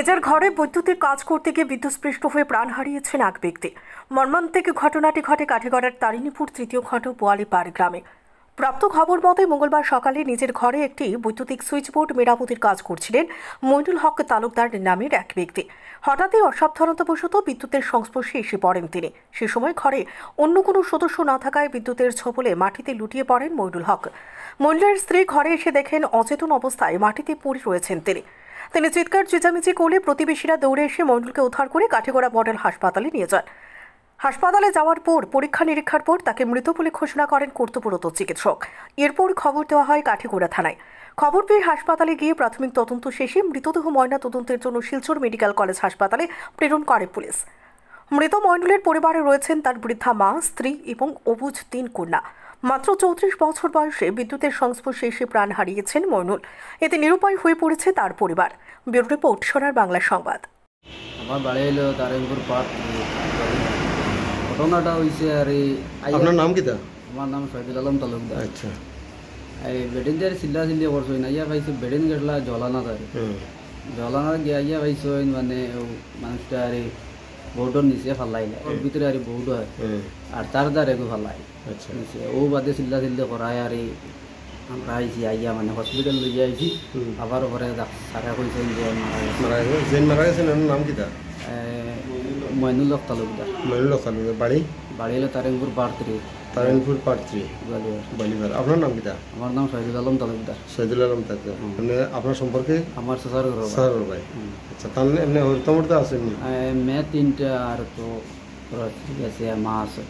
নিজের ঘরে বৈদ্যুতিক কাজ করতে গিয়ে বিদ্যুৎস্পৃষ্ট হয়ে প্রাণ হারিয়েছেন এক ব্যক্তি। মর্মান্তিক ঘটনাটি ঘটে কাঠিগড়ার তারিণীপুর তৃতীয় খণ্ড বোয়ালিপাড় গ্রামে। প্রাপ্ত খবর মতে মঙ্গলবার সকালে নিজের ঘরে একটি বৈদ্যুতিক সুইচবোর্ড মেরামতির কাজ করছিলেন মইনুল হক তালুকদার নামের এক ব্যক্তি। হঠাৎই অসাবধানতাবশত বিদ্যুতের সংস্পর্শে এসে পড়েন তিনি। সে সময় ঘরে অন্য কোনো সদস্য না থাকায় বিদ্যুতের ছোবলে মাটিতে লুটিয়ে পড়েন মইনুল হক। মইনুলের স্ত্রী ঘরে এসে দেখেন অচেতন অবস্থায় মাটিতে পড়ে রয়েছেন তিনি চিৎকার চেঁচামেচি করলে প্রতিবেশীরা দৌড়ে এসে মণ্ডলকে উদ্ধার করে কাঠিগড়া মডেল হাসপাতালে নিয়ে যান। হাসপাতালে যাওয়ার পর পরীক্ষা নিরীক্ষার পর তাকে মৃত বলে ঘোষণা করেন কর্তব্যরত চিকিৎসক। এরপর খবর দেওয়া হয় কাঠিগড়া থানায়। খবর পেয়ে হাসপাতালে গিয়ে প্রাথমিক তদন্ত শেষে মৃতদেহ ময়না তদন্তের জন্য শিলচর মেডিকেল কলেজ হাসপাতালে প্রেরণ করে পুলিশ। মৃত মণ্ডলের পরিবারে রয়েছেন তার বৃদ্ধা মা, স্ত্রী এবং অবুঝ 3 কন্যা। মাত্র 34 বছর বয়সে বিদ্যুতের সংস্পর্শে এসে প্রাণ হারিয়েছেন মইনুল। এতে নিরুপায় হয়ে পড়েছে তার পরিবার। ব্যুরো রিপোর্ট, সোনার বাংলা সংবাদ। আমার বাড়ি এলো তারিণীপুর পার্ক। ঘটনাটা হয়েছে আর আপনার নাম কি? আমার নাম শহীদুল আলম তালুকদার। আচ্ছা, এই বেডিন দিয়ে চিল্লা করছো না, ইয়া পাইছে বেডিন গেটলা জ্বলানা তার জ্বলানা গিয়া ইয়া পাইছো মানে মানুষটা আর বোর্ডর নিচে ফালাইলে, ওর ভিতরে আর বোর্ড হয় আর তার দ্বারে ফালাই। আচ্ছা, ও বাদে চিল্লা করায় আর আমরা আইছি, আইয়া মানে হসপিটাল লইয়া আইছি। আবার পরে সারা কইছেন যে মারা গেছেন। নাম কি? মইনুল হক তালুকদার। মইনুল হক তালুকদার। বাড়ি এলো তারিণীপুর পার্ক 3। তারিণীপুর পার্ক 3 বোয়ালিপাড়। আপনার নাম কি? আমার নাম শহীদুল আলম তালুকদার। শহীদুল আলম তালুকদার। মানে আপনার সম্পর্কে? আমার স্যার ভাই। আচ্ছা, তাহলে এমনি হরিতমরতে আছেন? মেয়ে 3টা আর তো আছে মা আছে।